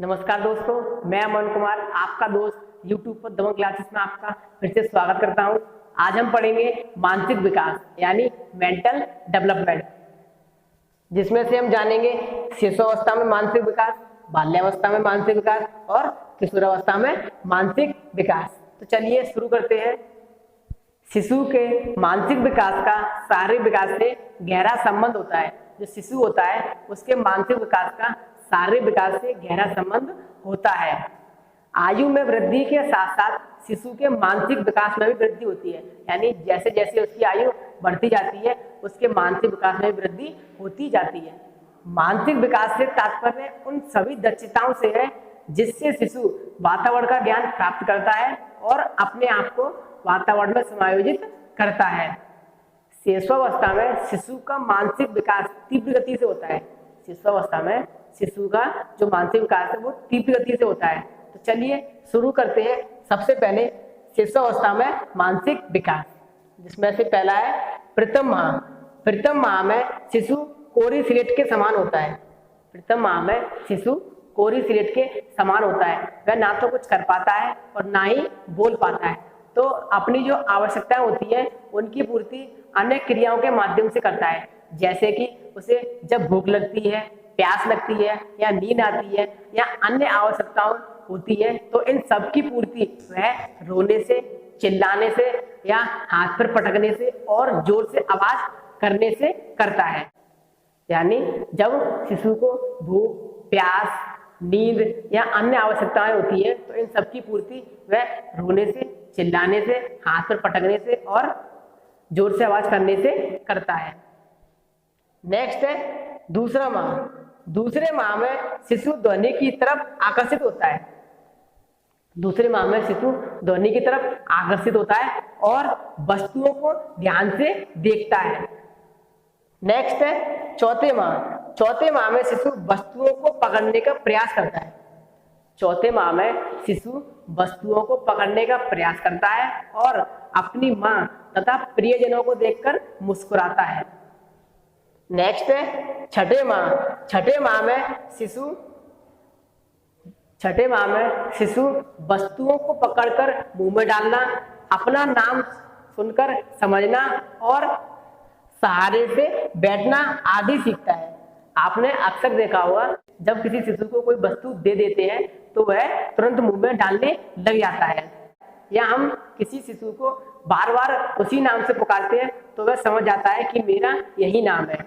नमस्कार दोस्तों, मैं अमन कुमार आपका दोस्त यूट्यूब पर दमन क्लासेस में आपका फिर से स्वागत करता हूं। आज हम पढ़ेंगे मानसिक विकास यानी मेंटल डेवलपमेंट, जिसमें से हम जानेंगे शिशुअवस्था में मानसिक विकास, बाल्यावस्था में मानसिक विकास और किशोरावस्था में मानसिक विकास। तो चलिए शुरू करते हैं। शिशु के मानसिक विकास का शारीरिक विकास से गहरा संबंध होता है। जो शिशु होता है उसके मानसिक विकास का शारीरिक विकास से गहरा संबंध होता है। आयु में वृद्धि के साथ साथ शिशु के मानसिक विकास में भी वृद्धि होती है, यानी जैसे जैसे उसकी आयु बढ़ती जाती है उसके मानसिक विकास में वृद्धि होती जाती है। मानसिक विकास से तात्पर्य उन सभी दक्षताओं से है जिससे शिशु वातावरण का ज्ञान प्राप्त करता है और अपने आप को वातावरण में समायोजित करता है। शिशुअवस्था में शिशु का मानसिक विकास तीव्र गति से होता है। शिशुअवस्था में शिशु का जो मानसिक विकास है वो तीव्र गति से होता है। तो चलिए शुरू करते हैं। सबसे पहले शिशुअवस्था में मानसिक विकास, जिसमें से पहला है प्रथम माह। प्रथम माह में शिशु कोरी स्लेट के समान होता है। प्रथम माह में शिशु कोरी स्लेट के समान होता है। वह ना तो कुछ कर पाता है और ना ही बोल पाता है, तो अपनी जो आवश्यकताएं होती है उनकी पूर्ति अन्य क्रियाओं के माध्यम से करता है। जैसे कि उसे जब भूख लगती है, प्यास लगती है या नींद आती है या अन्य आवश्यकताएं होती है, तो इन सब की पूर्ति वह रोने से, चिल्लाने से या हाथ पर पटकने से और जोर से आवाज करने से करता है। यानी जब शिशु को भूख, प्यास, नींद या अन्य आवश्यकताएं होती है तो इन सब की पूर्ति वह रोने से, चिल्लाने से, हाथ पर पटकने से और जोर से आवाज करने से करता है। नेक्स्ट है दूसरा माह। दूसरे माह में शिशु ध्वनि की तरफ आकर्षित होता है। दूसरे माह में शिशु ध्वनि की तरफ आकर्षित होता है और वस्तुओं को ध्यान से देखता है। नेक्स्ट है चौथे माह। चौथे माह में शिशु वस्तुओं को पकड़ने का प्रयास करता है। चौथे माह में शिशु वस्तुओं को पकड़ने का प्रयास करता है और अपनी मां तथा प्रियजनों को देखकर मुस्कुराता है। नेक्स्ट है छठे माह। छठे माह में शिशु वस्तुओं को पकड़कर मुंह में डालना, अपना नाम सुनकर समझना और सहारे से बैठना आदि सीखता है। आपने अक्सर देखा होगा जब किसी शिशु को कोई वस्तु दे देते हैं तो वह तुरंत मुंह में डालने लग जाता है, या हम किसी शिशु को बार बार उसी नाम से पुकारते हैं तो वह समझ जाता है कि मेरा यही नाम है।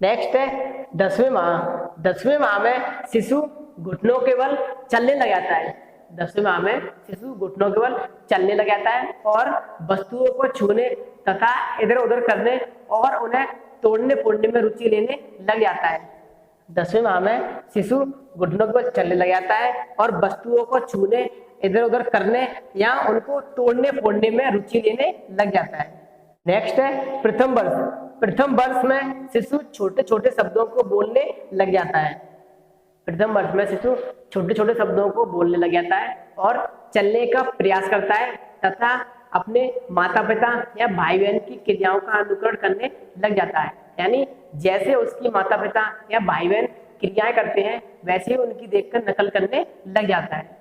नेक्स्ट है 10वें माह। 10वें माह में शिशु घुटनों के बल चलने लग जाता है। 10वें माह में शिशु घुटनों के बल चलने लग जाता है और वस्तुओं को छूने तथा इधर उधर करने और उन्हें तोड़ने फोड़ने में रुचि लेने लग जाता है। 10वें माह में शिशु घुटनों के बल चलने लग जाता है और वस्तुओं को छूने, इधर उधर करने या उनको तोड़ने फोड़ने में रुचि लेने लग जाता है। नेक्स्ट है प्रथम वर्ष। प्रथम वर्ष में शिशु छोटे छोटे शब्दों को बोलने लग जाता है। प्रथम वर्ष में शिशु छोटे छोटे शब्दों को बोलने लग जाता है और चलने का प्रयास करता है तथा अपने माता पिता या भाई बहन की क्रियाओं का अनुकरण करने लग जाता है। यानी जैसे उसकी माता पिता या भाई बहन क्रियाएं करते हैं वैसे ही उनकी देखकर नकल करने लग जाता है।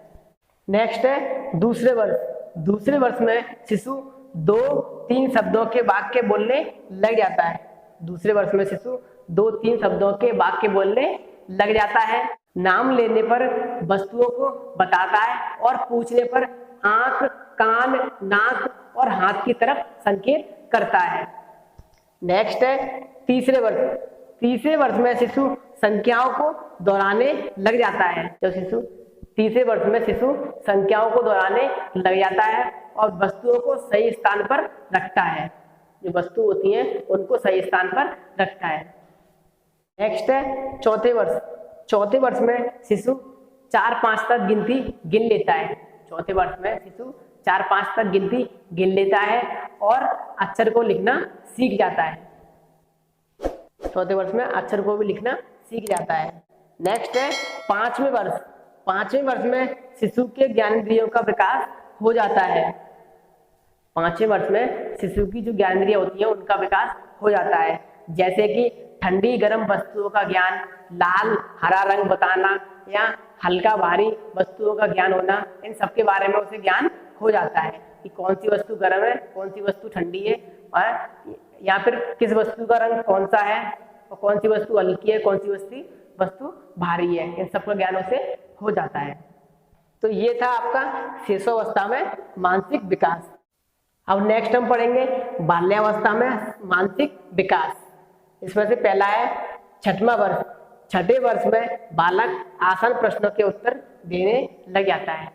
नेक्स्ट है दूसरे वर्ष। दूसरे वर्ष में शिशु 2-3 शब्दों के वाक्य बोलने लग जाता है। दूसरे वर्ष में शिशु 2-3 शब्दों के वाक्य बोलने लग जाता है। नाम लेने पर वस्तुओं को बताता है और पूछने पर आंख, कान, नाक और हाथ की तरफ संकेत करता है। नेक्स्ट है तीसरे वर्ष। तीसरे वर्ष में शिशु संख्याओं को दोहराने लग जाता है। तीसरे वर्ष में शिशु संख्याओं को दोहराने लग जाता है और वस्तुओं को सही स्थान पर रखता है। जो वस्तु होती हैं उनको सही स्थान पर रखता है। नेक्स्ट है चौथे वर्ष। चौथे वर्ष में शिशु 4-5 तक गिनती गिन लेता है। चौथे वर्ष में शिशु 4-5 तक गिनती गिन लेता है और अक्षर को लिखना सीख जाता है। चौथे वर्ष में अक्षर को भी लिखना सीख जाता है। नेक्स्ट है 5वें वर्ष। 5वें वर्ष में शिशु के ज्ञानेंद्रियों का विकास हो जाता है। 5वें वर्ष में शिशु की जो ज्ञानेंद्रियां होती हैं उनका विकास हो जाता है। जैसे कि ठंडी गर्म वस्तुओं का ज्ञान, लाल हरा रंग बताना या हल्का भारी वस्तुओं का ज्ञान होना, इन सब के बारे में उसे ज्ञान हो जाता है कि कौन सी वस्तु गर्म है, कौन सी वस्तु ठंडी है, और या फिर किस वस्तु का रंग कौन सा है और कौन सी वस्तु हल्की है, कौन सी वस्तु भारी है, इन सब का ज्ञान उसे हो जाता है। तो ये था आपका शिशुअवस्था में मानसिक विकास। अब नेक्स्ट हम पढ़ेंगे बाल्यावस्था में मानसिक विकास। इसमें से पहला है छठवां वर्ष। छठे वर्ष में बालक आसान प्रश्नों के उत्तर देने लग जाता है।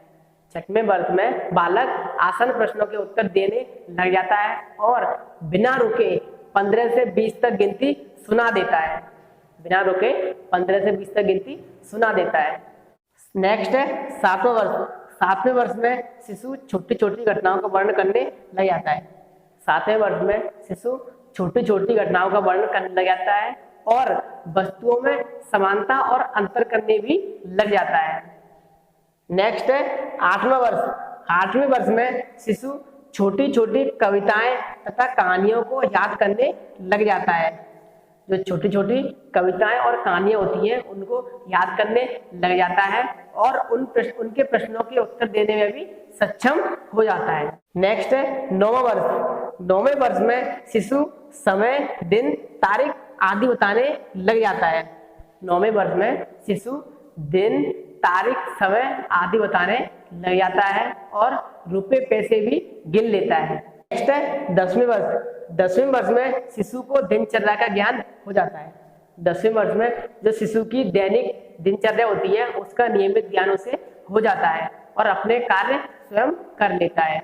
छठवें वर्ष में बालक आसान प्रश्नों के उत्तर देने लग जाता है और बिना रुके 15 से 20 तक गिनती सुना देता है। बिना रुके 15 से 20 तक गिनती सुना देता है। नेक्स्ट है सातवां वर्ष। सातवें वर्ष में शिशु छोटी छोटी घटनाओं का वर्णन करने लग जाता है। सातवें वर्ष में शिशु छोटी छोटी घटनाओं का वर्णन करने लग जाता है और वस्तुओं में समानता और अंतर करने भी लग जाता है। नेक्स्ट है आठवां वर्ष। आठवें वर्ष में शिशु छोटी छोटी कविताएं तथा कहानियों को याद करने लग जाता है। जो छोटी छोटी कविताएं और कहानियां होती हैं उनको याद करने लग जाता है और उनके प्रश्नों के उत्तर देने में भी सक्षम हो जाता है। नेक्स्ट है नौवां वर्ष। नौवें वर्ष में शिशु समय, दिन, तारीख आदि बताने लग जाता है। नौवें वर्ष में शिशु दिन, तारीख, समय आदि बताने लग जाता है और रुपए पैसे भी गिन लेता है। नेक्स्ट है 10वें वर्ष। 10वें वर्ष में शिशु को दिनचर्या का ज्ञान हो जाता है। 10वें वर्ष में जो शिशु की दैनिक दिनचर्या होती है उसका नियमित ज्ञान उसे हो जाता है और अपने कार्य स्वयं कर लेता है।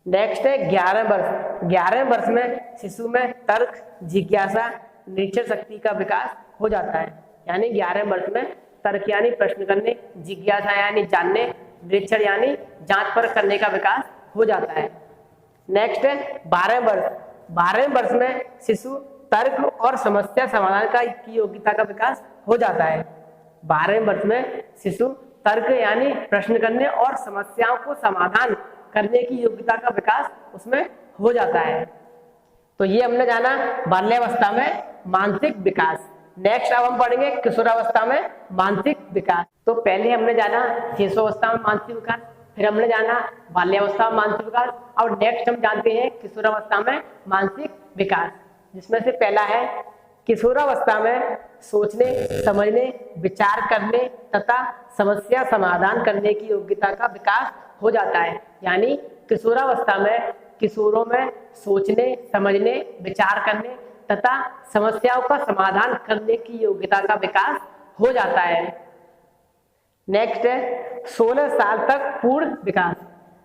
नेक्स्ट है 11वें वर्ष। 11वें वर्ष में शिशु में तर्क, जिज्ञासा, निरीक्षण शक्ति का विकास हो जाता है। यानी 11वें वर्ष में तर्क यानी प्रश्न करने, जिज्ञासा यानी जानने, निरीक्षण यानी जांच परख करने का विकास हो जाता है। नेक्स्ट है 12वें वर्ष। 12वें वर्ष में शिशु तर्क और समस्या समाधान की योग्यता का विकास हो जाता है। 12वें वर्ष में शिशु तर्क यानी प्रश्न करने और समस्याओं को समाधान करने की योग्यता का विकास उसमें हो जाता है। तो ये हमने जाना बाल्यावस्था में मानसिक विकास। नेक्स्ट अब हम पढ़ेंगे किशोरावस्था में मानसिक विकास। तो पहले हमने जाना शिशुअवस्था में मानसिक विकास, फिर हमने जाना बाल्यावस्था में मानसिक विकास और नेक्स्ट हम जानते हैं किशोरावस्था में मानसिक विकास, जिसमें से पहला है किशोरावस्था में सोचने, समझने, विचार करने तथा समस्या समाधान करने की योग्यता का विकास हो जाता है। यानी किशोरावस्था में किशोरों में सोचने, समझने, विचार करने तथा समस्याओं का समाधान करने की योग्यता का विकास हो जाता है। नेक्स्ट है 16 साल तक पूर्ण विकास।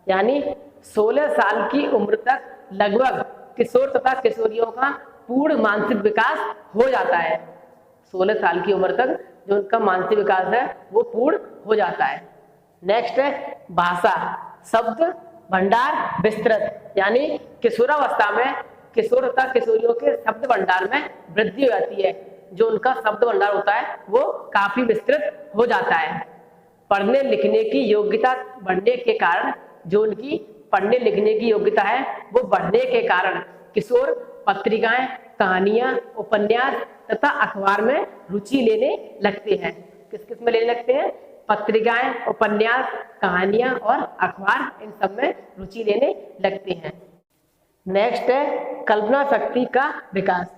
यानी 16 साल की उम्र तक लगभग किशोर तथा किशोरियों का पूर्ण मानसिक विकास हो जाता है। 16 साल की उम्र तक जो उनका मानसिक विकास है वो पूर्ण हो जाता है। नेक्स्ट है भाषा, शब्द भंडार विस्तृत। यानी किशोरावस्था में किशोर तथा किशोरियों के शब्द भंडार में वृद्धि हो जाती है। जो उनका शब्द भंडार होता है वो काफी विस्तृत हो जाता है। पढ़ने लिखने की योग्यता बढ़ने के कारण जो उनकी पढ़ने लिखने की योग्यता है वो बढ़ने के कारण किशोर पत्रिकाएं, कहानियां, उपन्यास तथा अखबार में रुचि लेने लगते हैं। किस किस में लेने लगते हैं? पत्रिकाएं, उपन्यास, कहानियां और अखबार, इन सब में रुचि लेने लगते हैं। नेक्स्ट है कल्पना शक्ति का विकास।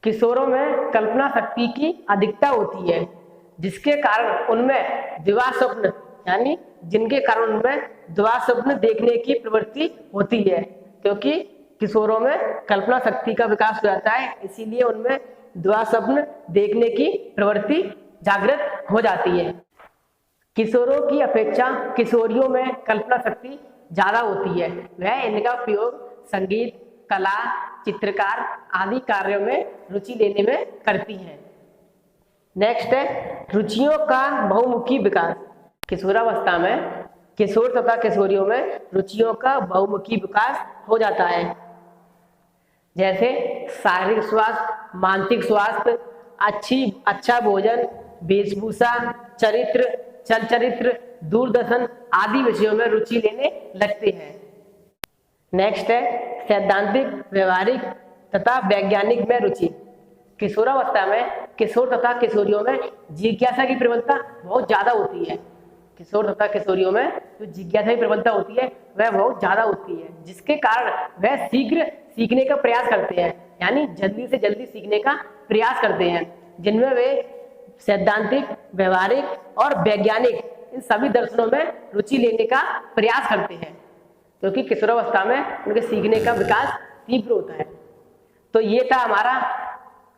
किशोरों में कल्पना शक्ति की अधिकता होती है जिसके कारण उनमें दिवा स्वप्न यानी जिनके कारण उनमें दिवा स्वप्न देखने की प्रवृत्ति होती है। क्योंकि किशोरों में कल्पना शक्ति का विकास हो जाता है इसीलिए उनमें दिवा स्वप्न देखने की प्रवृत्ति जागृत हो जाती है। किशोरों की अपेक्षा किशोरियों में कल्पना शक्ति ज्यादा होती है। वह इनका उपयोग संगीत, कला, चित्रकार आदि कार्यों में रुचि लेने में करती हैं। नेक्स्ट है रुचियों का बहुमुखी विकास। किशोरावस्था में किशोर तथा किशोरियों में रुचियों का बहुमुखी विकास हो जाता है। जैसे शारीरिक स्वास्थ्य, मानसिक स्वास्थ्य, अच्छा भोजन, वेशभूषा, चरित्र, चल चरित्र, दूरदर्शन आदि विषयों में रुचि लेने लगते हैं। नेक्स्ट है सैद्धांतिक, व्यवहारिक, तथा वैज्ञानिक में रुचि। किशोरावस्था में किशोर तथा किशोरियों में जिज्ञासा की प्रबलता बहुत ज्यादा होती है। किशोर तथा किशोरियों में जो जिज्ञासा की प्रबलता होती है वह बहुत ज्यादा होती है, जिसके कारण वह शीघ्र सीखने का प्रयास करते हैं, यानी जल्दी से जल्दी सीखने का प्रयास करते हैं, जिनमें वे सैद्धांतिक, व्यवहारिक और वैज्ञानिक इन सभी दर्शनों में रुचि लेने का प्रयास करते हैं, क्योंकि किशोरावस्था में उनके सीखने का विकास तीव्र होता है। तो ये था हमारा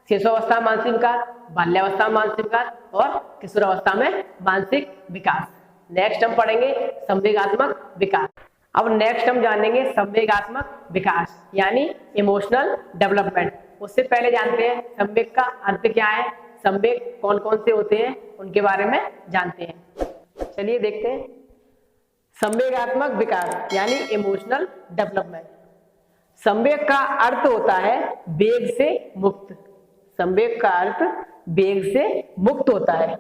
शिशुअवस्था में मानसिक विकास, बाल्यावस्था में मानसिक विकास और किशोरावस्था में मानसिक विकास। नेक्स्ट हम पढ़ेंगे संवेगात्मक विकास। अब नेक्स्ट हम जानेंगे संवेगात्मक विकास यानी इमोशनल डेवलपमेंट। उससे पहले जानते हैं संवेग का अर्थ क्या है, संवेग कौन कौन से होते हैं, उनके बारे में जानते हैं। चलिए देखते हैं। संवेगात्मक विकास यानी इमोशनल डेवलपमेंट। संवेग का अर्थ होता है वेग से मुक्त। संवेग का अर्थ वेग से मुक्त होता है।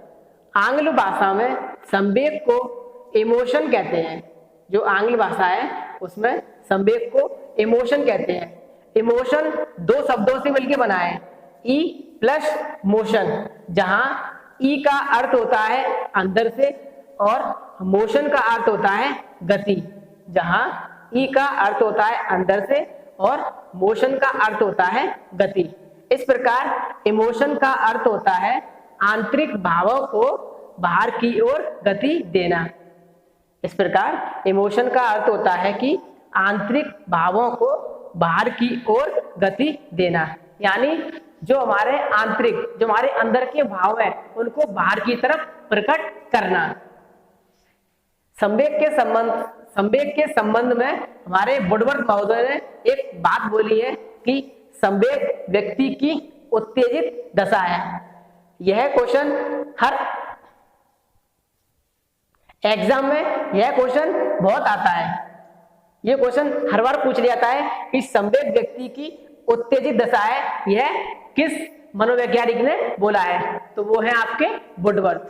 आंग्ल भाषा में संवेग को इमोशन कहते हैं। जो आंग्ल भाषा है उसमें संवेग को इमोशन कहते हैं। इमोशन दो शब्दों से मिलकर बना है, ई प्लस मोशन, जहां ई का अर्थ होता है अंदर से और मोशन का अर्थ होता है गति। जहां ई का अर्थ होता है अंदर से और मोशन का अर्थ होता है गति। इस प्रकार इमोशन का अर्थ होता है आंतरिक भावों को बाहर की ओर गति देना। इस प्रकार इमोशन का अर्थ होता है कि आंतरिक भावों को बाहर की ओर गति देना, यानी जो हमारे आंतरिक, जो हमारे अंदर के भाव है उनको बाहर की तरफ प्रकट करना। संवेग के संबंध में हमारे वुडवर्थ महोदय ने एक बात बोली है कि संवेग व्यक्ति की उत्तेजित दशा है। यह क्वेश्चन हर एग्जाम में यह क्वेश्चन बहुत आता है। यह क्वेश्चन हर बार पूछ लिया जाता है कि संवेग व्यक्ति की उत्तेजित दशा है, यह किस मनोवैज्ञानिक ने बोला है, तो वो है आपके वुडवर्थ।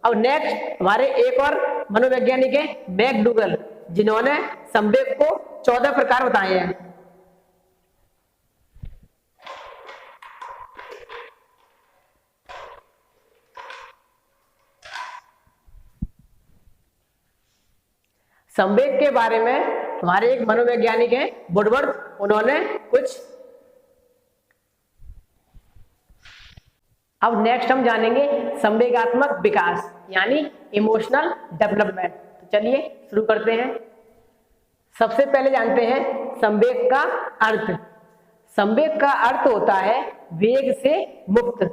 अब नेक्स्ट हमारे एक और मनोवैज्ञानिक है मैकडूगल, जिन्होंने संवेग को 14 प्रकार बताए हैं। संवेग के बारे में हमारे एक मनोवैज्ञानिक हैं वुडवर्थ, उन्होंने कुछ। अब नेक्स्ट हम जानेंगे संवेगात्मक विकास यानी इमोशनल डेवलपमेंट। तो चलिए शुरू करते हैं। सबसे पहले जानते हैं संवेग का अर्थ। संवेग का अर्थ होता है वेग से मुक्त।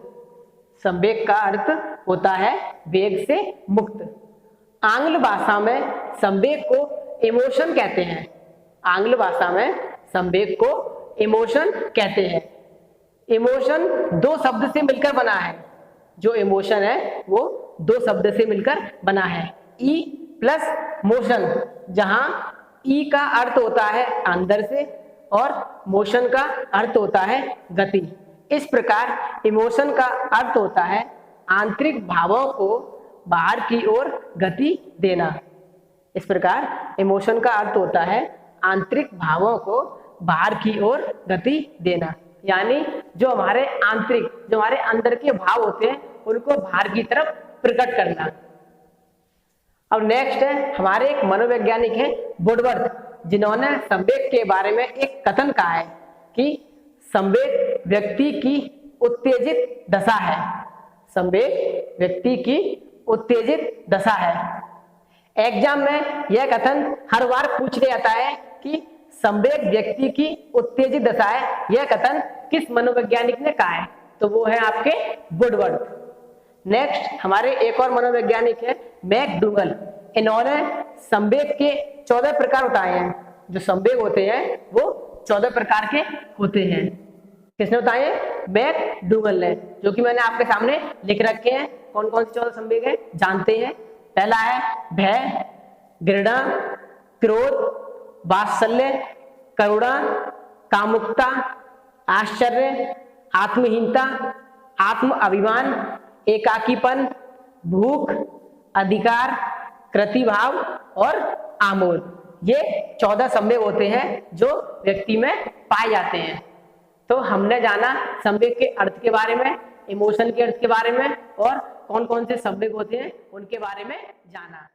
संवेग का अर्थ होता है वेग से मुक्त। आंग्ल भाषा में संवेग को इमोशन कहते हैं। आंग्ल भाषा में संवेग को इमोशन कहते हैं। इमोशन दो शब्द से मिलकर बना है। जो इमोशन है वो दो शब्द से मिलकर बना है, ई प्लस मोशन, जहां ई का अर्थ होता है अंदर से और मोशन का अर्थ होता है गति। इस प्रकार इमोशन का अर्थ होता है आंतरिक भावों को बाहर की ओर गति देना। इस प्रकार इमोशन का अर्थ होता है आंतरिक भावों को बाहर की ओर गति देना, यानी जो हमारे आंतरिक, जो हमारे अंदर के भाव होते हैं उनको बाहर की तरफ प्रकट करना। अब नेक्स्ट है हमारे एक मनोवैज्ञानिक है वुडवर्थ, जिन्होंने संवेग के बारे में एक कथन कहा है कि संवेग व्यक्ति की उत्तेजित दशा है। संवेग व्यक्ति की उत्तेजित दशा है। एग्जाम में यह कथन हर बार पूछ लिया जाता है कि संवेग व्यक्ति की उत्तेजित दशा है, यह कथन किस मनोवैज्ञानिक ने कहा है, तो वो है आपके वुडवर्थ। नेक्स्ट हमारे एक और मनोवैज्ञानिक है मैकडूगल। इन्होंने संवेग के 14 प्रकार बताए हैं। जो संवेग होते हैं वो 14 प्रकार के होते हैं। किसने बताए? मैकडूगल ने, जो कि मैंने आपके सामने लिख रखे हैं। कौन कौन से 14 संवेग हैं जानते हैं। पहला है भय, घृणा, क्रोध, वात्सल्य, करुणा, कामुकता, आश्चर्य, आत्महीनता, आत्म अभिमान, एकाकीपन, भूख, अधिकार, कृतिभाव और आमोद। ये 14 संवेग होते हैं जो व्यक्ति में पाए जाते हैं। तो हमने जाना संवेग के अर्थ के बारे में, इमोशन के अर्थ के बारे में और कौन कौन से संवेग होते हैं उनके बारे में जाना।